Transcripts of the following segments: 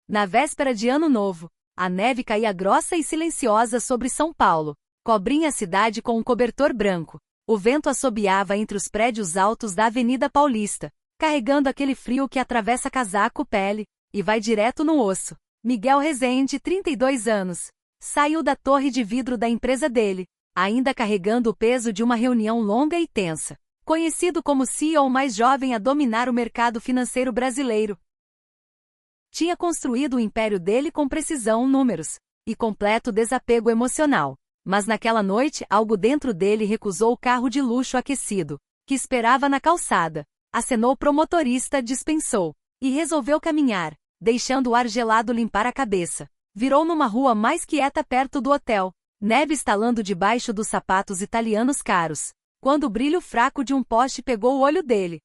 Na véspera de Ano Novo, a neve caía grossa e silenciosa sobre São Paulo, cobria a cidade com um cobertor branco. O vento assobiava entre os prédios altos da Avenida Paulista, carregando aquele frio que atravessa casaco, pele, e vai direto no osso. Miguel Rezende, 32 anos, saiu da torre de vidro da empresa dele, ainda carregando o peso de uma reunião longa e tensa. Conhecido como CEO mais jovem a dominar o mercado financeiro brasileiro. Tinha construído o império dele com precisão, números e completo desapego emocional. Mas naquela noite, algo dentro dele recusou o carro de luxo aquecido, que esperava na calçada. Acenou pro motorista, dispensou, e resolveu caminhar, deixando o ar gelado limpar a cabeça. Virou numa rua mais quieta perto do hotel, neve estalando debaixo dos sapatos italianos caros, quando o brilho fraco de um poste pegou o olho dele.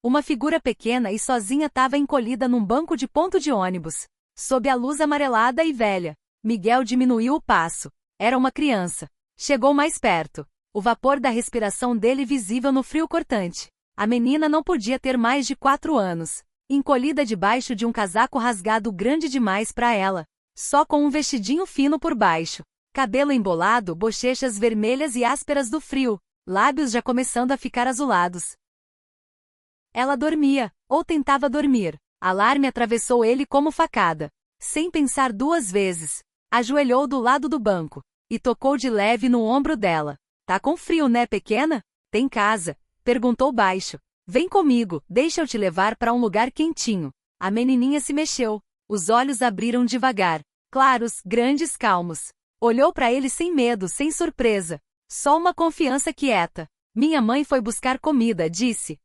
Uma figura pequena e sozinha estava encolhida num banco de ponto de ônibus, sob a luz amarelada e velha. Miguel diminuiu o passo. Era uma criança. Chegou mais perto. O vapor da respiração dele visível no frio cortante. A menina não podia ter mais de 4 anos. Encolhida debaixo de um casaco rasgado grande demais para ela. Só com um vestidinho fino por baixo. Cabelo embolado, bochechas vermelhas e ásperas do frio. Lábios já começando a ficar azulados. Ela dormia, ou tentava dormir. Alarme atravessou ele como facada. Sem pensar 2 vezes. Ajoelhou do lado do banco, e tocou de leve no ombro dela. Tá com frio, né, pequena? Tem casa? Perguntou baixo. Vem comigo, deixa eu te levar para um lugar quentinho. A menininha se mexeu. Os olhos abriram devagar. Claros, grandes, calmos. Olhou para ele sem medo, sem surpresa. Só uma confiança quieta. Minha mãe foi buscar comida, disse.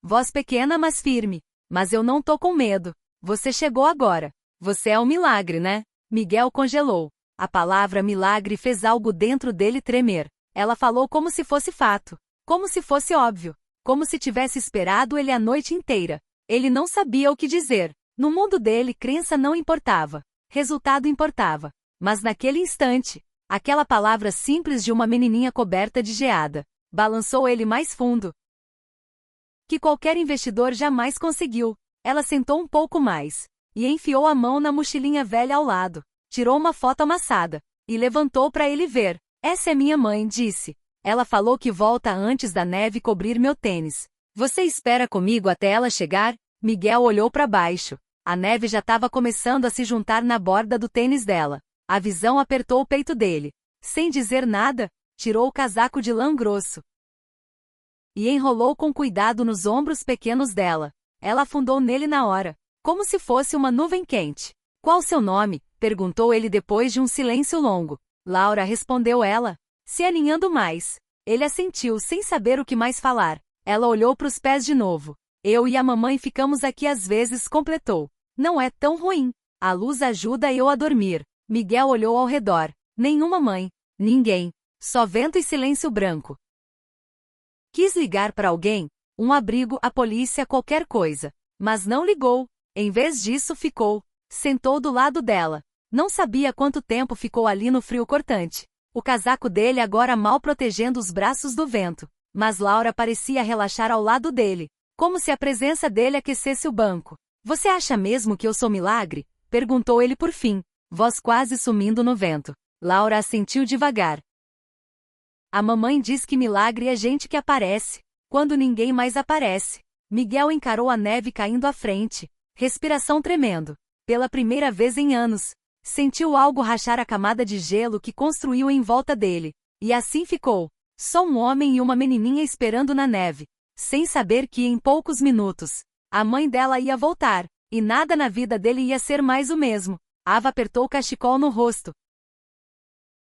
Voz pequena, mas firme. Mas eu não tô com medo. Você chegou agora. Você é um milagre, né? Miguel congelou. A palavra milagre fez algo dentro dele tremer. Ela falou como se fosse fato. Como se fosse óbvio. Como se tivesse esperado ele a noite inteira. Ele não sabia o que dizer. No mundo dele, crença não importava. Resultado importava. Mas naquele instante, aquela palavra simples de uma menininha coberta de geada, balançou ele mais fundo que qualquer investidor jamais conseguiu. Ela sentou um pouco mais e enfiou a mão na mochilinha velha ao lado, tirou uma foto amassada e levantou para ele ver. Essa é minha mãe, disse. Ela falou que volta antes da neve cobrir meu tênis. Você espera comigo até ela chegar? Miguel olhou para baixo. A neve já estava começando a se juntar na borda do tênis dela. A visão apertou o peito dele. Sem dizer nada, tirou o casaco de lã grosso e enrolou com cuidado nos ombros pequenos dela. Ela afundou nele na hora, como se fosse uma nuvem quente. Qual seu nome? Perguntou ele depois de um silêncio longo. Laura, respondeu ela, se aninhando mais. Ele assentiu sem saber o que mais falar. Ela olhou para os pés de novo. Eu e a mamãe ficamos aqui às vezes, completou. Não é tão ruim. A luz ajuda eu a dormir. Miguel olhou ao redor. Nenhuma mãe. Ninguém. Só vento e silêncio branco. Quis ligar para alguém, um abrigo, a polícia, qualquer coisa. Mas não ligou. Em vez disso ficou. Sentou do lado dela. Não sabia quanto tempo ficou ali no frio cortante. O casaco dele agora mal protegendo os braços do vento. Mas Laura parecia relaxar ao lado dele. Como se a presença dele aquecesse o banco. Você acha mesmo que eu sou milagre? Perguntou ele por fim. Voz quase sumindo no vento. Laura assentiu devagar. A mamãe diz que milagre é gente que aparece quando ninguém mais aparece. Miguel encarou a neve caindo à frente. Respiração tremendo. Pela primeira vez em anos. Sentiu algo rachar a camada de gelo que construiu em volta dele. E assim ficou. Só um homem e uma menininha esperando na neve. Sem saber que em poucos minutos, a mãe dela ia voltar. E nada na vida dele ia ser mais o mesmo. Ava apertou o cachecol no rosto,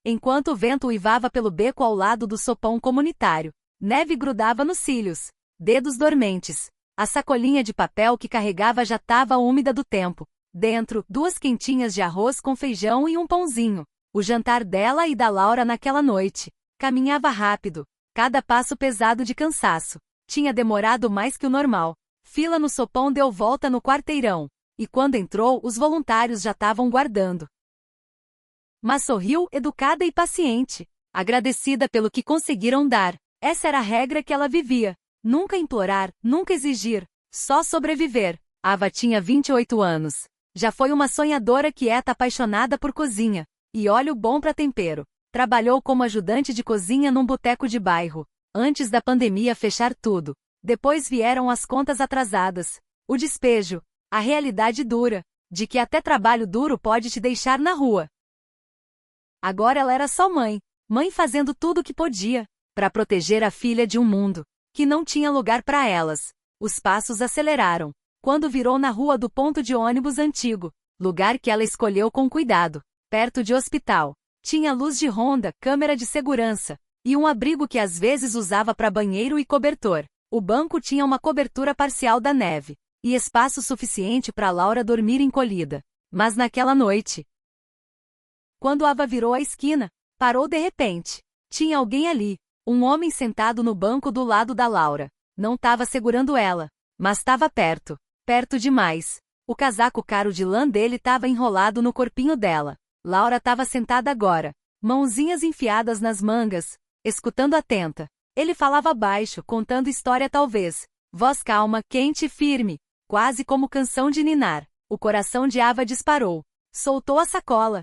enquanto o vento uivava pelo beco ao lado do sopão comunitário. Neve grudava nos cílios. Dedos dormentes. A sacolinha de papel que carregava já estava úmida do tempo. Dentro, 2 quentinhas de arroz com feijão e um pãozinho. O jantar dela e da Laura naquela noite. Caminhava rápido. Cada passo pesado de cansaço. Tinha demorado mais que o normal. Fila no sopão deu volta no quarteirão. E quando entrou, os voluntários já estavam guardando. Mas sorriu, educada e paciente. Agradecida pelo que conseguiram dar. Essa era a regra que ela vivia. Nunca implorar, nunca exigir. Só sobreviver. Ava tinha 28 anos. Já foi uma sonhadora quieta apaixonada por cozinha. E óleo bom para tempero. Trabalhou como ajudante de cozinha num boteco de bairro. Antes da pandemia fechar tudo. Depois vieram as contas atrasadas. O despejo. A realidade dura. De que até trabalho duro pode te deixar na rua. Agora ela era só mãe. Mãe fazendo tudo o que podia. Para proteger a filha de um mundo. Que não tinha lugar para elas. Os passos aceleraram. Quando virou na rua do ponto de ônibus antigo. Lugar que ela escolheu com cuidado. Perto de hospital. Tinha luz de ronda, câmera de segurança. E um abrigo que às vezes usava para banheiro e cobertor. O banco tinha uma cobertura parcial da neve. E espaço suficiente para Laura dormir encolhida. Mas naquela noite. Quando Ava virou a esquina, parou de repente. Tinha alguém ali. Um homem sentado no banco do lado da Laura. Não estava segurando ela. Mas estava perto. Perto demais. O casaco caro de lã dele estava enrolado no corpinho dela. Laura estava sentada agora, mãozinhas enfiadas nas mangas, escutando atenta. Ele falava baixo, contando história talvez. Voz calma, quente e firme, quase como canção de ninar. O coração de Ava disparou. Soltou a sacola.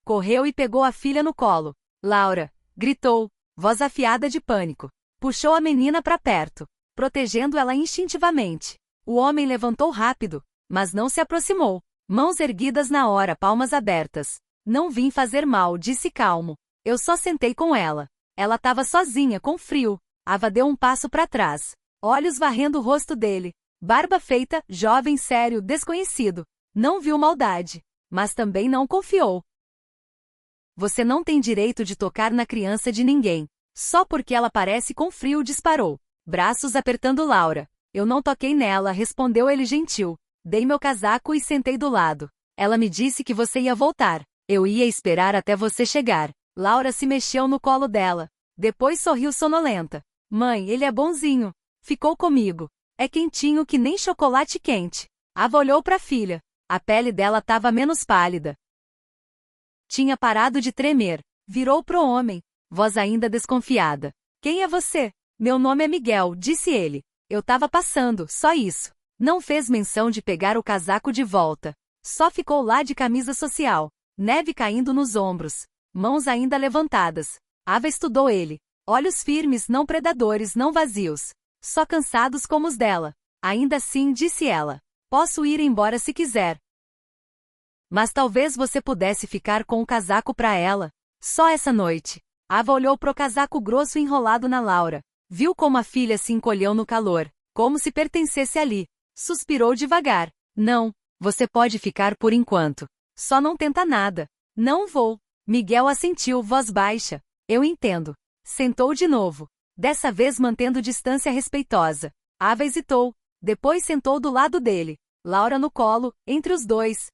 Correu e pegou a filha no colo. Laura! Gritou, voz afiada de pânico. Puxou a menina para perto, protegendo ela instintivamente. O homem levantou rápido, mas não se aproximou. Mãos erguidas na hora, palmas abertas. Não vim fazer mal, disse calmo. Eu só sentei com ela. Ela estava sozinha, com frio. Ava deu um passo para trás. Olhos varrendo o rosto dele. Barba feita, jovem, sério, desconhecido. Não viu maldade. Mas também não confiou. Você não tem direito de tocar na criança de ninguém. Só porque ela parece com frio, disparou. Braços apertando Laura. Eu não toquei nela, respondeu ele gentil. Dei meu casaco e sentei do lado. Ela me disse que você ia voltar. Eu ia esperar até você chegar. Laura se mexeu no colo dela. Depois sorriu sonolenta. Mãe, ele é bonzinho. Ficou comigo. É quentinho que nem chocolate quente. Ava olhou para a filha. A pele dela estava menos pálida. Tinha parado de tremer. Virou pro homem. Voz ainda desconfiada. Quem é você? Meu nome é Miguel, disse ele. Eu tava passando, só isso. Não fez menção de pegar o casaco de volta. Só ficou lá de camisa social. Neve caindo nos ombros. Mãos ainda levantadas. Ava estudou ele. Olhos firmes, não predadores, não vazios. Só cansados como os dela. Ainda assim, disse ela. Posso ir embora se quiser. Mas talvez você pudesse ficar com o casaco para ela. Só essa noite. Ava olhou pro casaco grosso enrolado na Laura. Viu como a filha se encolheu no calor. Como se pertencesse ali. Suspirou devagar. Não, você pode ficar por enquanto. Só não tenta nada. Não vou. Miguel assentiu, voz baixa. Eu entendo. Sentou de novo. Dessa vez mantendo distância respeitosa. Ava hesitou. Depois sentou do lado dele. Laura no colo, entre os dois.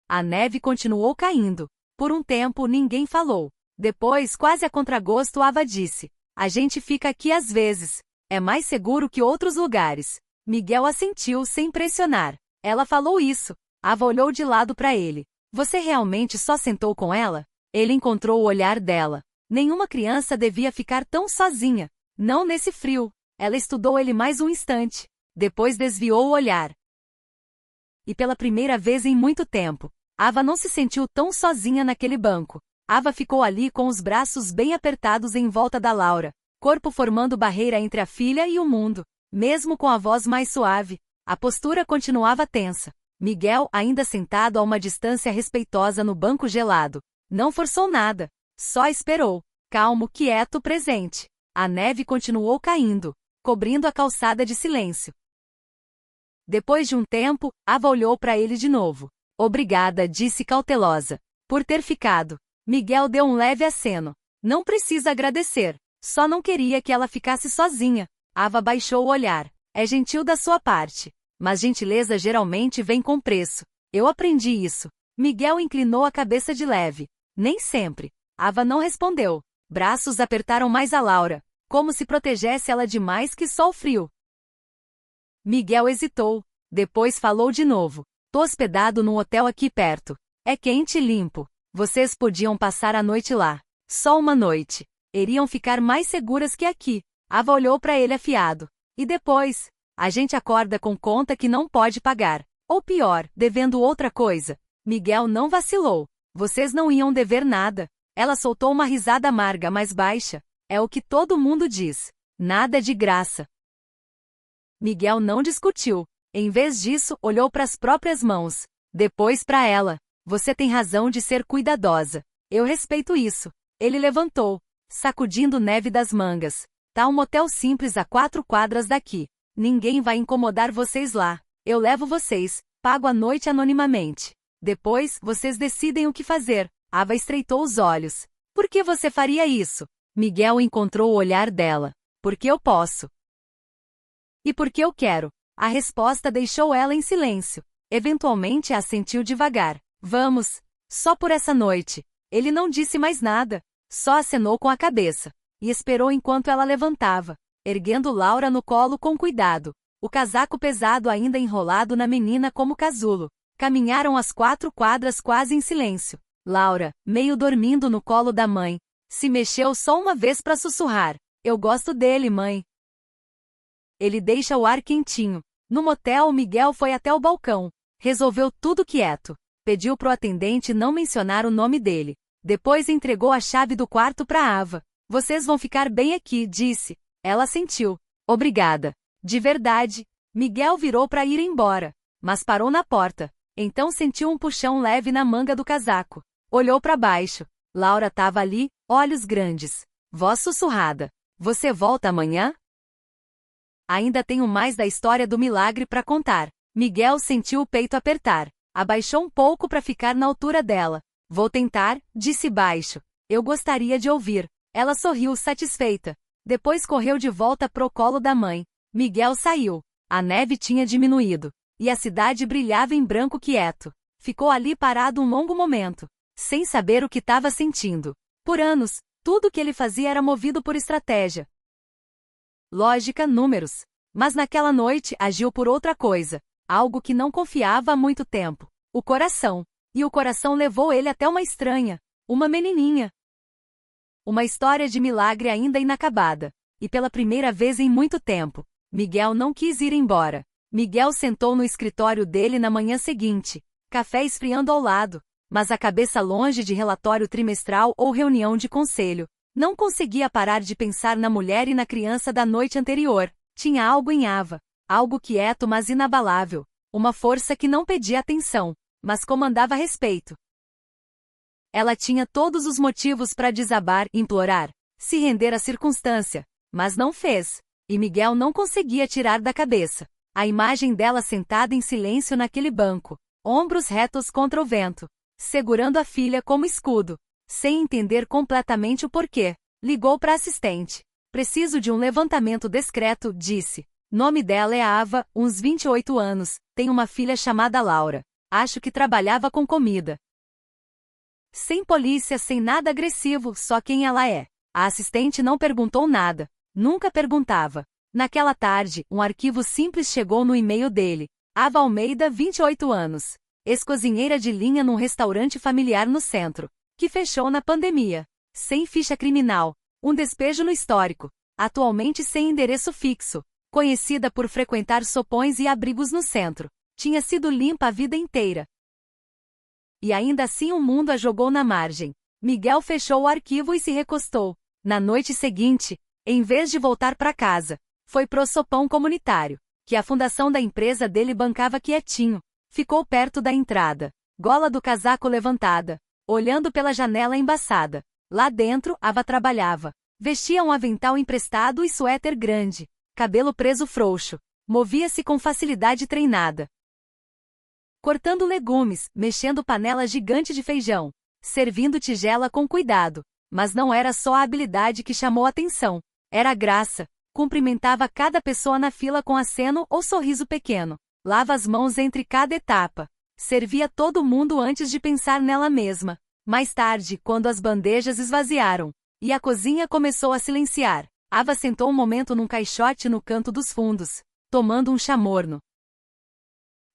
A neve continuou caindo. Por um tempo ninguém falou. Depois, quase a contragosto, Ava disse. A gente fica aqui às vezes. É mais seguro que outros lugares. Miguel assentiu sem pressionar. Ela falou isso. Ava olhou de lado para ele. Você realmente só sentou com ela? Ele encontrou o olhar dela. Nenhuma criança devia ficar tão sozinha. Não nesse frio. Ela estudou ele mais um instante. Depois desviou o olhar. E pela primeira vez em muito tempo, Ava não se sentiu tão sozinha naquele banco. Ava ficou ali com os braços bem apertados em volta da Laura. Corpo formando barreira entre a filha e o mundo. Mesmo com a voz mais suave, a postura continuava tensa. Miguel, ainda sentado a uma distância respeitosa no banco gelado, não forçou nada. Só esperou, calmo, quieto, presente. A neve continuou caindo, cobrindo a calçada de silêncio. Depois de um tempo, Ava olhou para ele de novo. Obrigada, disse cautelosa, por ter ficado. Miguel deu um leve aceno. Não precisa agradecer. Só não queria que ela ficasse sozinha. Ava baixou o olhar. É gentil da sua parte. Mas gentileza geralmente vem com preço. Eu aprendi isso. Miguel inclinou a cabeça de leve. Nem sempre. Ava não respondeu. Braços apertaram mais a Laura, como se protegesse ela demais que só o frio. Miguel hesitou. Depois falou de novo. Tô hospedado num hotel aqui perto. É quente e limpo. Vocês podiam passar a noite lá. Só uma noite. Iriam ficar mais seguras que aqui. Ava olhou para ele afiado. E depois? A gente acorda com conta que não pode pagar. Ou pior, devendo outra coisa. Miguel não vacilou. Vocês não iam dever nada. Ela soltou uma risada amarga mais baixa. É o que todo mundo diz. Nada de graça. Miguel não discutiu. Em vez disso, olhou para as próprias mãos. Depois para ela. Você tem razão de ser cuidadosa. Eu respeito isso. Ele levantou, sacudindo neve das mangas. Tá um motel simples a 4 quadras daqui. Ninguém vai incomodar vocês lá. Eu levo vocês, pago a noite anonimamente. Depois, vocês decidem o que fazer. Ava estreitou os olhos. Por que você faria isso? Miguel encontrou o olhar dela. Porque eu posso. E porque eu quero. A resposta deixou ela em silêncio. Eventualmente assentiu devagar. Vamos. Só por essa noite. Ele não disse mais nada. Só acenou com a cabeça. E esperou enquanto ela levantava, erguendo Laura no colo com cuidado. O casaco pesado ainda enrolado na menina como casulo. Caminharam as 4 quadras quase em silêncio. Laura, meio dormindo no colo da mãe, se mexeu só uma vez para sussurrar. Eu gosto dele, mãe. Ele deixa o ar quentinho. No motel, Miguel foi até o balcão. Resolveu tudo quieto. Pediu pro atendente não mencionar o nome dele. Depois entregou a chave do quarto para Ava. Vocês vão ficar bem aqui, disse. Ela sentiu. Obrigada. De verdade. Miguel virou para ir embora, mas parou na porta. Então sentiu um puxão leve na manga do casaco. Olhou para baixo. Laura estava ali, olhos grandes. Voz sussurrada. Você volta amanhã? Ainda tenho mais da história do milagre para contar. Miguel sentiu o peito apertar. Abaixou um pouco para ficar na altura dela. Vou tentar, disse baixo. Eu gostaria de ouvir. Ela sorriu satisfeita. Depois correu de volta pro colo da mãe. Miguel saiu. A neve tinha diminuído. E a cidade brilhava em branco quieto. Ficou ali parado um longo momento, sem saber o que estava sentindo. Por anos, tudo que ele fazia era movido por estratégia. Lógica, números. Mas naquela noite agiu por outra coisa. Algo que não confiava há muito tempo. O coração. E o coração levou ele até uma estranha. Uma menininha. Uma história de milagre ainda inacabada. E pela primeira vez em muito tempo, Miguel não quis ir embora. Miguel sentou no escritório dele na manhã seguinte, café esfriando ao lado, mas a cabeça longe de relatório trimestral ou reunião de conselho. Não conseguia parar de pensar na mulher e na criança da noite anterior. Tinha algo em Ava, algo quieto mas inabalável, uma força que não pedia atenção, mas comandava respeito. Ela tinha todos os motivos para desabar, implorar, se render à circunstância, mas não fez, e Miguel não conseguia tirar da cabeça a imagem dela sentada em silêncio naquele banco, ombros retos contra o vento, segurando a filha como escudo. Sem entender completamente o porquê, ligou para a assistente. Preciso de um levantamento discreto, disse. Nome dela é Ava, uns 28 anos, tem uma filha chamada Laura. Acho que trabalhava com comida. Sem polícia, sem nada agressivo, só quem ela é. A assistente não perguntou nada. Nunca perguntava. Naquela tarde, um arquivo simples chegou no e-mail dele. Ava Almeida, 28 anos. Ex-cozinheira de linha num restaurante familiar no centro, que fechou na pandemia. Sem ficha criminal. Um despejo no histórico. Atualmente sem endereço fixo. Conhecida por frequentar sopões e abrigos no centro. Tinha sido limpa a vida inteira. E ainda assim o mundo a jogou na margem. Miguel fechou o arquivo e se recostou. Na noite seguinte, em vez de voltar para casa, foi pro sopão comunitário, que a fundação da empresa dele bancava quietinho. Ficou perto da entrada, gola do casaco levantada, olhando pela janela embaçada. Lá dentro, Ava trabalhava. Vestia um avental emprestado e suéter grande, cabelo preso frouxo. Movia-se com facilidade treinada. Cortando legumes, mexendo panela gigante de feijão, servindo tigela com cuidado. Mas não era só a habilidade que chamou a atenção. Era a graça. Cumprimentava cada pessoa na fila com aceno ou sorriso pequeno. Lava as mãos entre cada etapa. Servia todo mundo antes de pensar nela mesma. Mais tarde, quando as bandejas esvaziaram e a cozinha começou a silenciar, Ava sentou um momento num caixote no canto dos fundos, tomando um chamorno.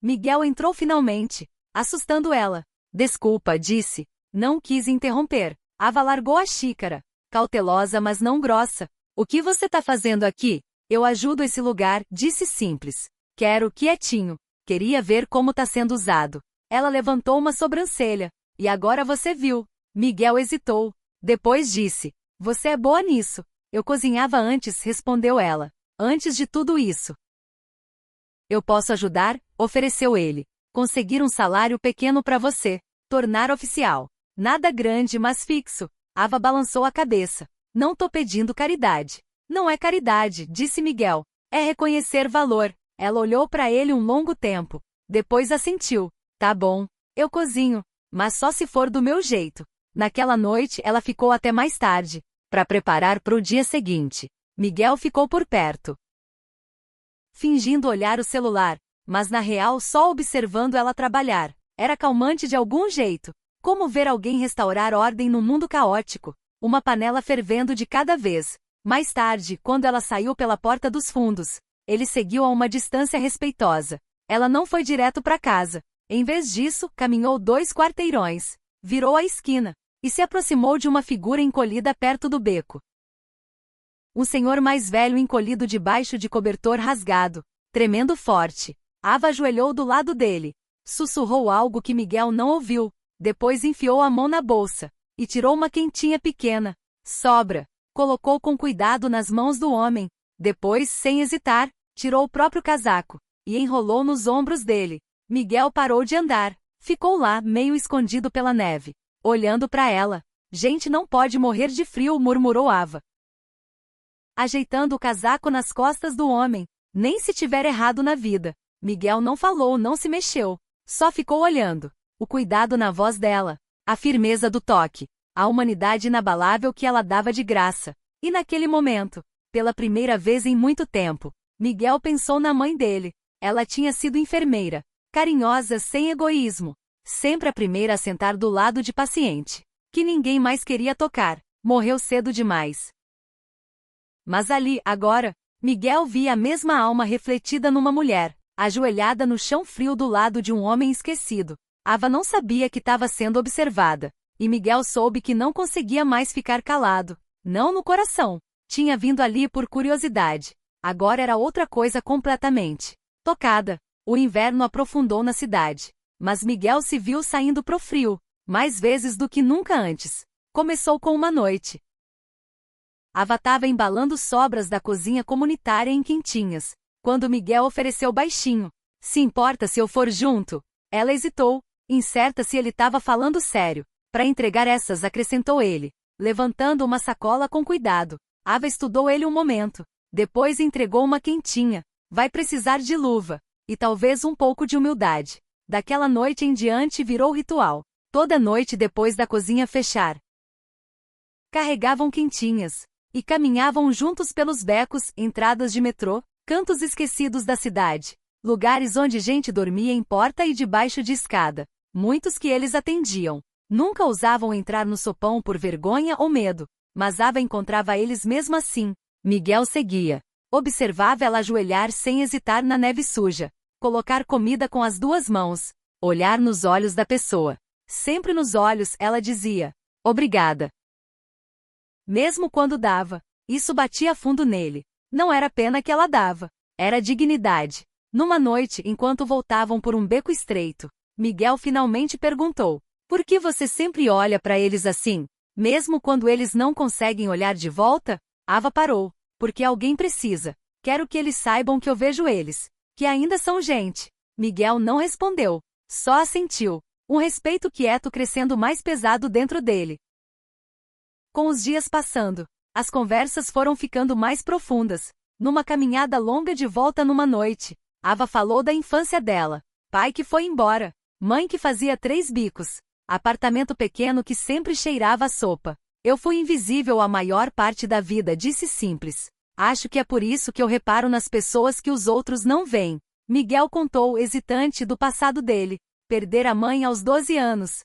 Miguel entrou finalmente, assustando ela. Desculpa, disse. Não quis interromper. Ava largou a xícara, cautelosa mas não grossa. O que você tá fazendo aqui? Eu ajudo esse lugar, disse Simples. Quero, quietinho. Queria ver como tá sendo usado. Ela levantou uma sobrancelha. E agora você viu. Miguel hesitou. Depois disse. Você é boa nisso. Eu cozinhava antes, respondeu ela. Antes de tudo isso. Eu posso ajudar? Ofereceu ele. Conseguir um salário pequeno para você. Tornar oficial. Nada grande, mas fixo. Ava balançou a cabeça. Não tô pedindo caridade. Não é caridade, disse Miguel. É reconhecer valor. Ela olhou para ele um longo tempo. Depois assentiu. Tá bom. Eu cozinho. Mas só se for do meu jeito. Naquela noite ela ficou até mais tarde. Para preparar para o dia seguinte. Miguel ficou por perto. Fingindo olhar o celular. Mas na real só observando ela trabalhar. Era calmante de algum jeito. Como ver alguém restaurar ordem num mundo caótico. Uma panela fervendo de cada vez. Mais tarde, quando ela saiu pela porta dos fundos, ele seguiu a uma distância respeitosa. Ela não foi direto para casa. Em vez disso, caminhou 2 quarteirões, virou a esquina, e se aproximou de uma figura encolhida perto do beco. Um senhor mais velho encolhido debaixo de cobertor rasgado, tremendo forte. Ava ajoelhou do lado dele. Sussurrou algo que Miguel não ouviu. Depois enfiou a mão na bolsa e tirou uma quentinha pequena. Sobra. Colocou com cuidado nas mãos do homem. Depois, sem hesitar, tirou o próprio casaco e enrolou nos ombros dele. Miguel parou de andar. Ficou lá, meio escondido pela neve, olhando para ela. Gente não pode morrer de frio, murmurou Ava, ajeitando o casaco nas costas do homem. Nem se tiver errado na vida. Miguel não falou, não se mexeu. Só ficou olhando. O cuidado na voz dela. A firmeza do toque. A humanidade inabalável que ela dava de graça. E naquele momento, pela primeira vez em muito tempo, Miguel pensou na mãe dele. Ela tinha sido enfermeira. Carinhosa, sem egoísmo. Sempre a primeira a sentar do lado de paciente. Que ninguém mais queria tocar. Morreu cedo demais. Mas ali, agora, Miguel via a mesma alma refletida numa mulher, ajoelhada no chão frio do lado de um homem esquecido. Ava não sabia que estava sendo observada. E Miguel soube que não conseguia mais ficar calado. Não no coração. Tinha vindo ali por curiosidade. Agora era outra coisa completamente. Tocada. O inverno aprofundou na cidade. Mas Miguel se viu saindo pro frio. Mais vezes do que nunca antes. Começou com uma noite. Ava estava embalando sobras da cozinha comunitária em quentinhas. Quando Miguel ofereceu baixinho. Se importa se eu for junto? Ela hesitou. Incerta se ele estava falando sério. Para entregar essas, acrescentou ele, levantando uma sacola com cuidado. Ava estudou ele um momento. Depois entregou uma quentinha. Vai precisar de luva. E talvez um pouco de humildade. Daquela noite em diante virou ritual. Toda noite depois da cozinha fechar. Carregavam quentinhas. E caminhavam juntos pelos becos, entradas de metrô, cantos esquecidos da cidade. Lugares onde gente dormia em porta e debaixo de escada. Muitos que eles atendiam. Nunca ousavam entrar no sopão por vergonha ou medo, mas Ava encontrava eles mesmo assim. Miguel seguia. Observava ela ajoelhar sem hesitar na neve suja. Colocar comida com as 2 mãos. Olhar nos olhos da pessoa. Sempre nos olhos, ela dizia, obrigada. Mesmo quando dava, isso batia fundo nele. Não era pena que ela dava. Era dignidade. Numa noite, enquanto voltavam por um beco estreito, Miguel finalmente perguntou. Por que você sempre olha para eles assim? Mesmo quando eles não conseguem olhar de volta? Ava parou. Porque alguém precisa. Quero que eles saibam que eu vejo eles. Que ainda são gente. Miguel não respondeu. Só assentiu. Um respeito quieto crescendo mais pesado dentro dele. Com os dias passando, as conversas foram ficando mais profundas. Numa caminhada longa de volta numa noite, Ava falou da infância dela. Pai que foi embora. Mãe que fazia 3 bicos. Apartamento pequeno que sempre cheirava a sopa. Eu fui invisível a maior parte da vida, disse Simples. Acho que é por isso que eu reparo nas pessoas que os outros não veem. Miguel contou, hesitante, do passado dele. Perder a mãe aos 12 anos.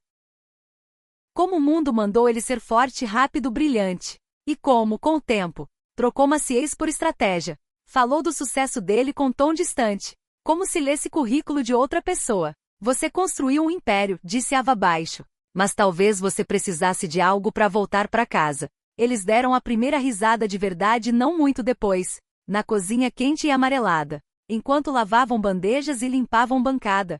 Como o mundo mandou ele ser forte, rápido, brilhante. E como, com o tempo, trocou maciez por estratégia. Falou do sucesso dele com tom distante. Como se lesse currículo de outra pessoa. Você construiu um império, disse Ava baixo. Mas talvez você precisasse de algo para voltar para casa. Eles deram a primeira risada de verdade não muito depois. na cozinha quente e amarelada, enquanto lavavam bandejas e limpavam bancada.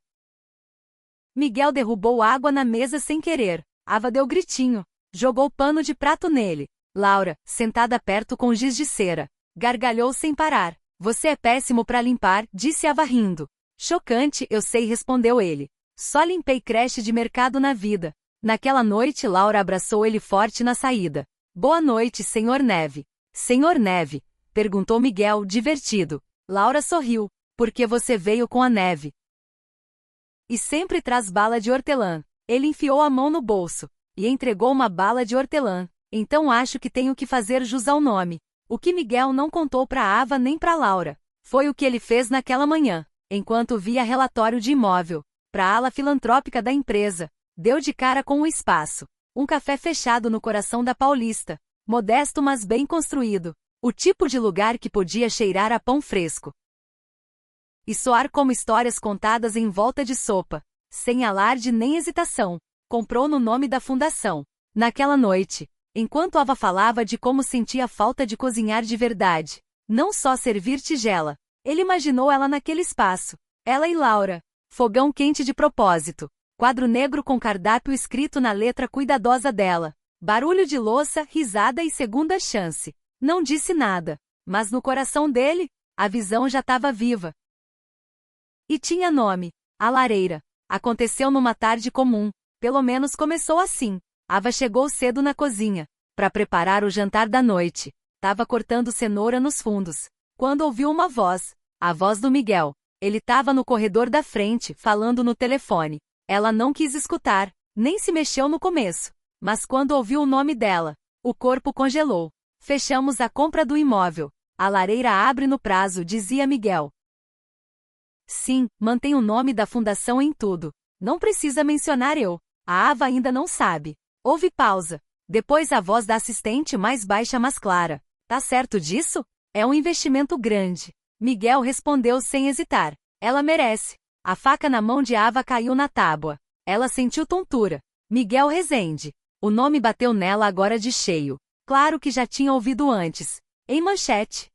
Miguel derrubou água na mesa sem querer. Ava deu gritinho. Jogou pano de prato nele. Laura, sentada perto com giz de cera, gargalhou sem parar. Você é péssimo para limpar, disse Ava rindo. Chocante, eu sei, respondeu ele. Só limpei creche de mercado na vida. Naquela noite, Laura abraçou ele forte na saída. Boa noite, Senhor Neve. Senhor Neve? Perguntou Miguel, divertido. Laura sorriu. Por que você veio com a neve? E sempre traz bala de hortelã. Ele enfiou a mão no bolso e entregou uma bala de hortelã. Então acho que tenho que fazer jus ao nome. O que Miguel não contou para Ava nem para Laura foi o que ele fez naquela manhã, enquanto via relatório de imóvel para a ala filantrópica da empresa. Deu de cara com o espaço. Um café fechado no coração da Paulista. Modesto, mas bem construído. O tipo de lugar que podia cheirar a pão fresco e soar como histórias contadas em volta de sopa, sem alarde nem hesitação. Comprou no nome da fundação. Naquela noite, enquanto Ava falava de como sentia falta de cozinhar de verdade, não só servir tigela, ele imaginou ela naquele espaço. Ela e Laura. Fogão quente de propósito. Quadro negro com cardápio escrito na letra cuidadosa dela. Barulho de louça, risada e segunda chance. Não disse nada, mas no coração dele, a visão já estava viva. E tinha nome. A lareira. Aconteceu numa tarde comum. Pelo menos começou assim. Ava chegou cedo na cozinha para preparar o jantar da noite. Tava cortando cenoura nos fundos, quando ouviu uma voz. A voz do Miguel. Ele estava no corredor da frente, falando no telefone. Ela não quis escutar, nem se mexeu no começo. Mas quando ouviu o nome dela, o corpo congelou. Fechamos a compra do imóvel. A lareira abre no prazo, dizia Miguel. Sim, mantém o nome da fundação em tudo. Não precisa mencionar eu. A Ava ainda não sabe. Houve pausa. Depois a voz da assistente, mais baixa mas clara. Tá certo disso? É um investimento grande. Miguel respondeu sem hesitar. Ela merece. A faca na mão de Ava caiu na tábua. Ela sentiu tontura. Miguel Rezende. O nome bateu nela agora de cheio. Claro que já tinha ouvido antes. Em manchete.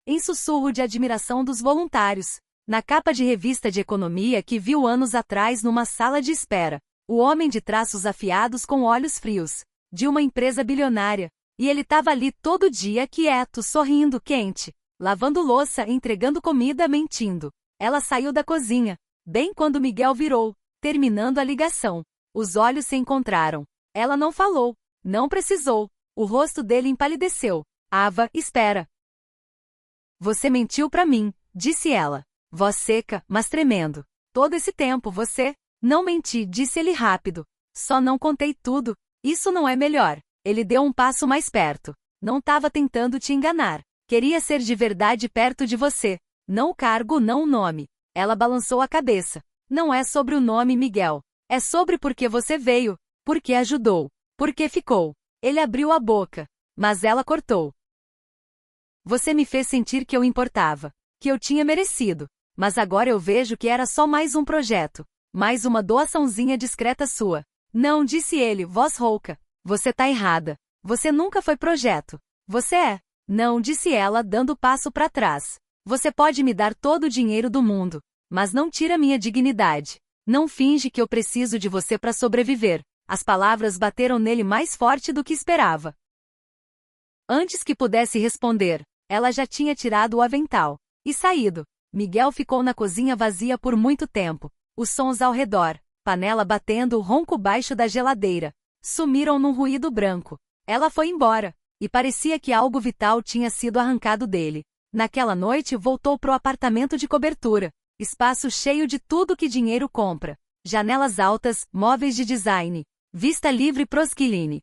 Em sussurro de admiração dos voluntários. Na capa de revista de economia que viu anos atrás numa sala de espera. O homem de traços afiados com olhos frios. De uma empresa bilionária. E ele estava ali todo dia quieto, sorrindo, quente. Lavando louça, entregando comida, mentindo. Ela saiu da cozinha. Bem quando Miguel virou. Terminando a ligação. Os olhos se encontraram. Ela não falou. Não precisou. O rosto dele empalideceu. Ava, espera. Você mentiu pra mim, disse ela. Voz seca, mas tremendo. Todo esse tempo você... Não menti, disse ele rápido. Só não contei tudo. Isso não é melhor. Ele deu um passo mais perto. Não estava tentando te enganar. Queria ser de verdade perto de você. Não o cargo, não o nome. Ela balançou a cabeça. Não é sobre o nome, Miguel. É sobre por que você veio. Por que ajudou. Por que ficou. Ele abriu a boca. Mas ela cortou. Você me fez sentir que eu importava. Que eu tinha merecido. Mas agora eu vejo que era só mais um projeto. Mais uma doaçãozinha discreta sua. Não, disse ele, voz rouca. Você tá errada. Você nunca foi projeto. Você é. Não, disse ela, dando passo para trás. Você pode me dar todo o dinheiro do mundo. Mas não tira minha dignidade. Não finge que eu preciso de você para sobreviver. As palavras bateram nele mais forte do que esperava. Antes que pudesse responder, ela já tinha tirado o avental e saído. Miguel ficou na cozinha vazia por muito tempo. Os sons ao redor, panela batendo, o ronco baixo da geladeira, sumiram num ruído branco. Ela foi embora, e parecia que algo vital tinha sido arrancado dele. Naquela noite voltou pro apartamento de cobertura, espaço cheio de tudo que dinheiro compra. Janelas altas, móveis de design, vista livre prosquiline.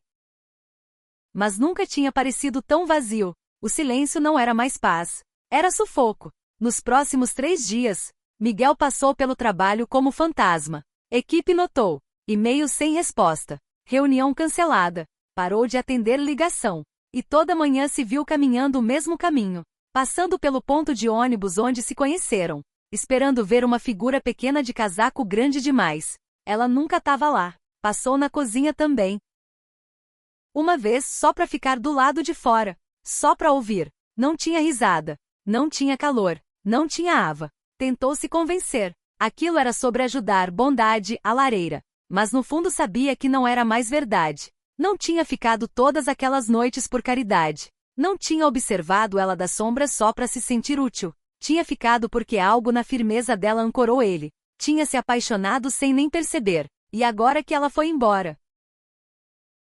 Mas nunca tinha parecido tão vazio. O silêncio não era mais paz. Era sufoco. Nos próximos 3 dias, Miguel passou pelo trabalho como fantasma. Equipe notou. E-mail sem resposta. Reunião cancelada. Parou de atender ligação. E toda manhã se viu caminhando o mesmo caminho. Passando pelo ponto de ônibus onde se conheceram. Esperando ver uma figura pequena de casaco grande demais. Ela nunca estava lá. Passou na cozinha também. Uma vez só para ficar do lado de fora. Só para ouvir. Não tinha risada. Não tinha calor. Não tinha Ava. Tentou se convencer. Aquilo era sobre ajudar, bondade, a lareira. Mas no fundo sabia que não era mais verdade. Não tinha ficado todas aquelas noites por caridade. Não tinha observado ela das sombras só para se sentir útil. Tinha ficado porque algo na firmeza dela ancorou ele. Tinha se apaixonado sem nem perceber. E agora que ela foi embora.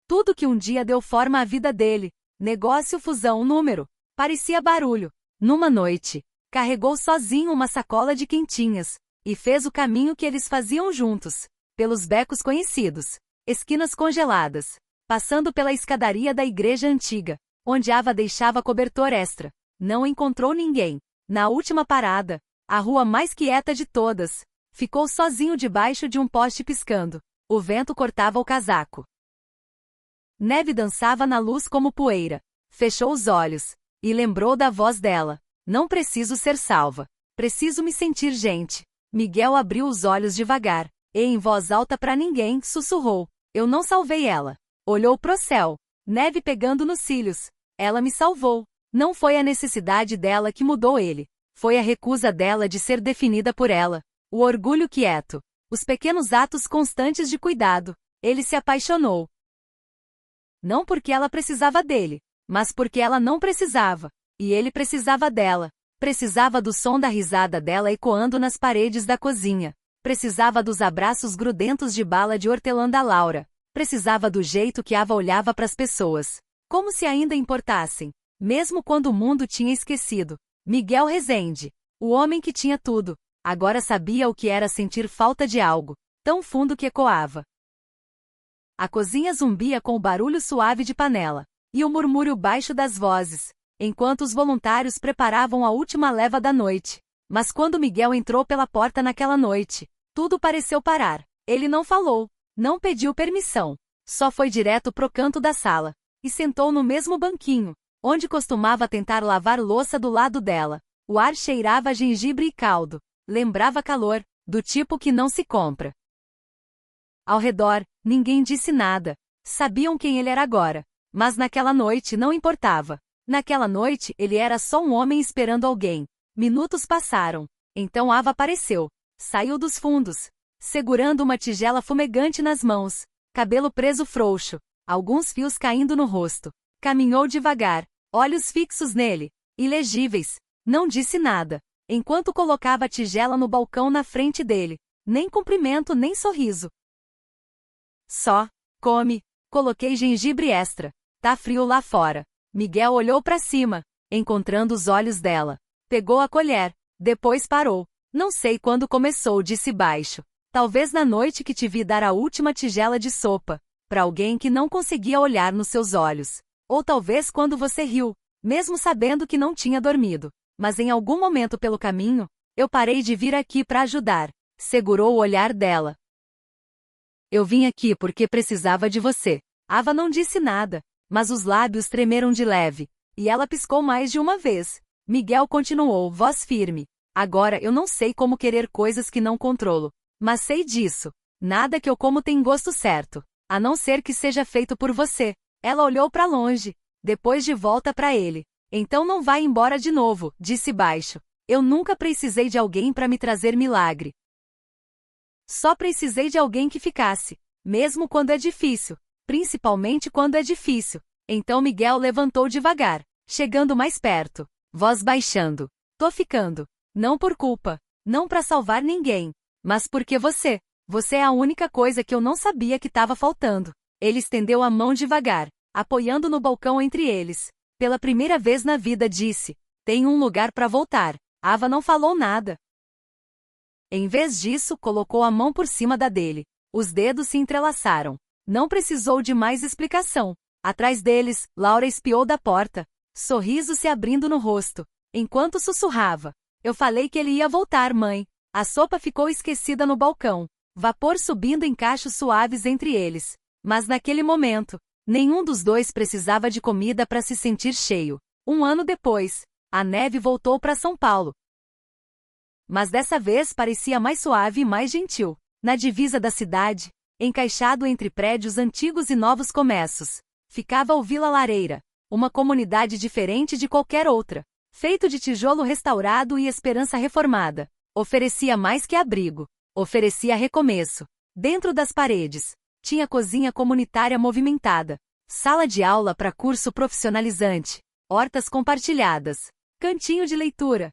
Tudo que um dia deu forma à vida dele. Negócio, fusão, número. Parecia barulho. Numa noite, carregou sozinho uma sacola de quentinhas. E fez o caminho que eles faziam juntos. Pelos becos conhecidos. Esquinas congeladas. Passando pela escadaria da igreja antiga. Onde Ava deixava cobertor extra. Não encontrou ninguém. Na última parada, a rua mais quieta de todas, ficou sozinho debaixo de um poste piscando. O vento cortava o casaco. Neve dançava na luz como poeira. Fechou os olhos e lembrou da voz dela. Não preciso ser salva. Preciso me sentir gente. Miguel abriu os olhos devagar e, em voz alta para ninguém, sussurrou. Eu não salvei ela. Olhou pro céu. Neve pegando nos cílios. Ela me salvou. Não foi a necessidade dela que mudou ele. Foi a recusa dela de ser definida por ela. O orgulho quieto. Os pequenos atos constantes de cuidado. Ele se apaixonou. Não porque ela precisava dele, mas porque ela não precisava. E ele precisava dela. Precisava do som da risada dela ecoando nas paredes da cozinha. Precisava dos abraços grudentos de bala de hortelã da Laura. Precisava do jeito que Ava olhava para as pessoas. Como se ainda importassem. Mesmo quando o mundo tinha esquecido. Miguel Rezende. O homem que tinha tudo. Agora sabia o que era sentir falta de algo. Tão fundo que ecoava. A cozinha zumbia com o barulho suave de panela. E o murmúrio baixo das vozes. Enquanto os voluntários preparavam a última leva da noite. Mas quando Miguel entrou pela porta naquela noite, tudo pareceu parar. Ele não falou. Não pediu permissão. Só foi direto pro canto da sala. E sentou no mesmo banquinho. Onde costumava tentar lavar louça do lado dela. O ar cheirava a gengibre e caldo. Lembrava calor, do tipo que não se compra. Ao redor, ninguém disse nada. Sabiam quem ele era agora. Mas naquela noite não importava. Naquela noite, ele era só um homem esperando alguém. Minutos passaram. Então Ava apareceu. Saiu dos fundos. Segurando uma tigela fumegante nas mãos. Cabelo preso frouxo. Alguns fios caindo no rosto. Caminhou devagar. Olhos fixos nele. Ilegíveis. Não disse nada. Enquanto colocava a tigela no balcão na frente dele. Nem cumprimento nem sorriso. Só. Come. Coloquei gengibre extra. Tá frio lá fora. Miguel olhou para cima, encontrando os olhos dela. Pegou a colher. Depois parou. Não sei quando começou, disse baixo. Talvez na noite que te vi dar a última tigela de sopa. Para alguém que não conseguia olhar nos seus olhos. Ou talvez quando você riu, mesmo sabendo que não tinha dormido. Mas em algum momento pelo caminho, eu parei de vir aqui para ajudar. Segurou o olhar dela. Eu vim aqui porque precisava de você. Ava não disse nada, mas os lábios tremeram de leve. E ela piscou mais de uma vez. Miguel continuou, voz firme. Agora eu não sei como querer coisas que não controlo. Mas sei disso. Nada que eu como tem gosto certo. A não ser que seja feito por você. Ela olhou para longe. Depois de volta para ele. Então não vai embora de novo, disse baixo. Eu nunca precisei de alguém para me trazer milagre. Só precisei de alguém que ficasse. Mesmo quando é difícil. Principalmente quando é difícil. Então Miguel levantou devagar. Chegando mais perto. Voz baixando. Tô ficando. Não por culpa. Não para salvar ninguém. Mas porque você. Você é a única coisa que eu não sabia que estava faltando. Ele estendeu a mão devagar, apoiando no balcão entre eles. Pela primeira vez na vida disse. Tem um lugar para voltar. Ava não falou nada. Em vez disso, colocou a mão por cima da dele. Os dedos se entrelaçaram. Não precisou de mais explicação. Atrás deles, Laura espiou da porta. Sorriso se abrindo no rosto. Enquanto sussurrava. Eu falei que ele ia voltar, mãe. A sopa ficou esquecida no balcão. Vapor subindo em cachos suaves entre eles. Mas naquele momento, nenhum dos dois precisava de comida para se sentir cheio. Um ano depois, a neve voltou para São Paulo. Mas dessa vez parecia mais suave e mais gentil. Na divisa da cidade, encaixado entre prédios antigos e novos começos, ficava o Vila Lareira. uma comunidade diferente de qualquer outra. Feito de tijolo restaurado e esperança reformada. Oferecia mais que abrigo. Oferecia recomeço. Dentro das paredes, tinha cozinha comunitária movimentada, sala de aula para curso profissionalizante, hortas compartilhadas, cantinho de leitura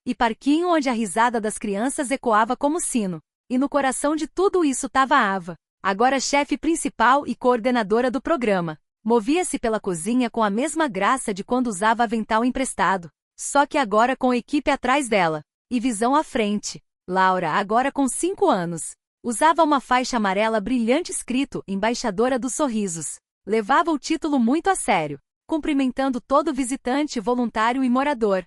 e parquinho onde a risada das crianças ecoava como sino. E no coração de tudo isso estava a Ava, agora chefe principal e coordenadora do programa. Movia-se pela cozinha com a mesma graça de quando usava avental emprestado, só que agora com equipe atrás dela, e visão à frente. Laura, agora com 5 anos, usava uma faixa amarela brilhante escrito Embaixadora dos Sorrisos. Levava o título muito a sério, cumprimentando todo visitante, voluntário e morador,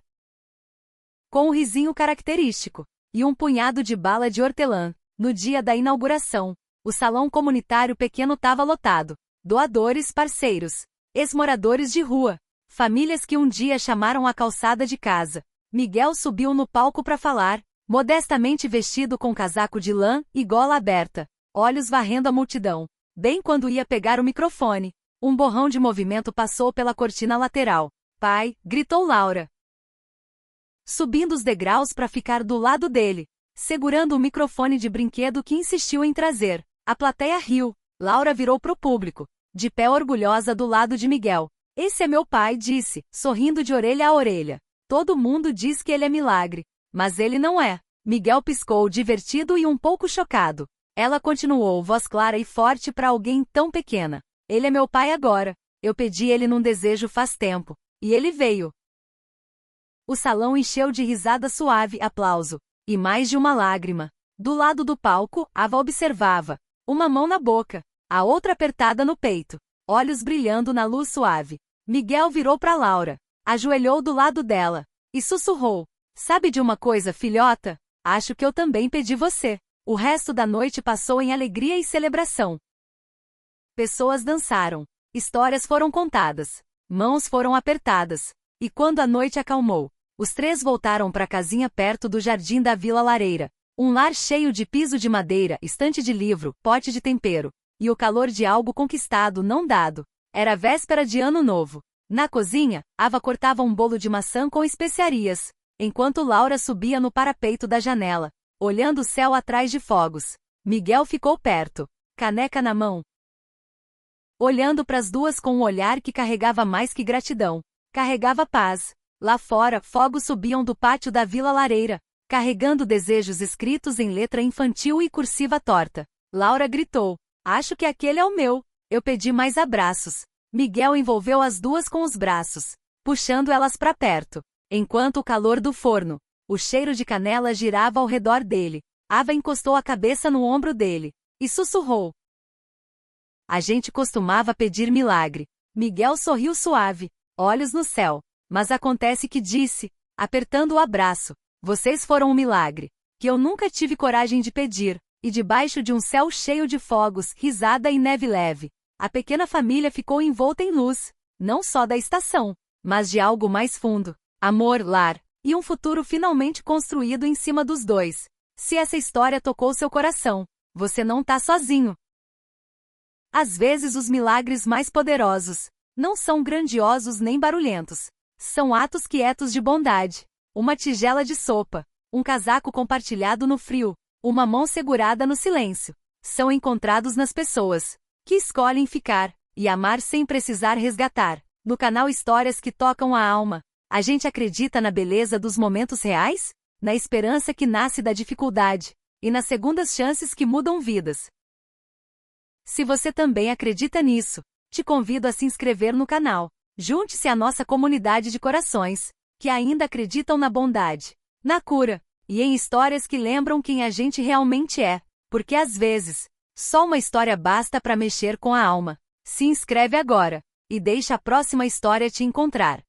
com um risinho característico, e um punhado de bala de hortelã. No dia da inauguração, o salão comunitário pequeno estava lotado. Doadores, parceiros, ex-moradores de rua, famílias que um dia chamaram a calçada de casa. Miguel subiu no palco para falar, modestamente vestido com casaco de lã e gola aberta, olhos varrendo a multidão. Bem quando ia pegar o microfone, um borrão de movimento passou pela cortina lateral. Pai, gritou Laura, subindo os degraus para ficar do lado dele, segurando o microfone de brinquedo que insistiu em trazer. A plateia riu. Laura virou pro público, de pé orgulhosa do lado de Miguel. Esse é meu pai, disse, sorrindo de orelha a orelha. Todo mundo diz que ele é milagre, mas ele não é. Miguel piscou, divertido e um pouco chocado. Ela continuou, voz clara e forte para alguém tão pequena. Ele é meu pai agora. Eu pedi ele num desejo faz tempo, e ele veio. O salão encheu de risada suave, aplauso, e mais de uma lágrima. Do lado do palco, Ava observava, uma mão na boca, a outra apertada no peito, olhos brilhando na luz suave. Miguel virou para Laura, ajoelhou do lado dela, e sussurrou, sabe de uma coisa, filhota? Acho que eu também pedi você. O resto da noite passou em alegria e celebração. Pessoas dançaram, histórias foram contadas, mãos foram apertadas, e quando a noite acalmou, os 3 voltaram para a casinha perto do jardim da Vila Lareira. Um lar cheio de piso de madeira, estante de livro, pote de tempero, e o calor de algo conquistado não dado. Era véspera de Ano Novo. Na cozinha, Ava cortava um bolo de maçã com especiarias, enquanto Laura subia no parapeito da janela, olhando o céu atrás de fogos. Miguel ficou perto, caneca na mão, olhando para as duas com um olhar que carregava mais que gratidão. Carregava paz. Lá fora, fogos subiam do pátio da Vila Lareira, carregando desejos escritos em letra infantil e cursiva torta. Laura gritou, acho que aquele é o meu. Eu pedi mais abraços. Miguel envolveu as duas com os braços, puxando elas para perto, enquanto o calor do forno, o cheiro de canela girava ao redor dele. Ava encostou a cabeça no ombro dele, e sussurrou. A gente costumava pedir milagre. Miguel sorriu suave, olhos no céu, mas acontece que disse, apertando o abraço, vocês foram um milagre, que eu nunca tive coragem de pedir, e debaixo de um céu cheio de fogos, risada e neve leve, a pequena família ficou envolta em luz, não só da estação, mas de algo mais fundo, amor, lar, e um futuro finalmente construído em cima dos dois. Se essa história tocou seu coração, você não tá sozinho. Às vezes os milagres mais poderosos não são grandiosos nem barulhentos, são atos quietos de bondade. Uma tigela de sopa, um casaco compartilhado no frio, uma mão segurada no silêncio, são encontrados nas pessoas que escolhem ficar e amar sem precisar resgatar. No canal Histórias que Tocam a Alma, a gente acredita na beleza dos momentos reais, na esperança que nasce da dificuldade e nas segundas chances que mudam vidas. Se você também acredita nisso, te convido a se inscrever no canal. Junte-se à nossa comunidade de corações que ainda acreditam na bondade, na cura, e em histórias que lembram quem a gente realmente é, porque às vezes, só uma história basta para mexer com a alma. Se inscreve agora, e deixa a próxima história te encontrar.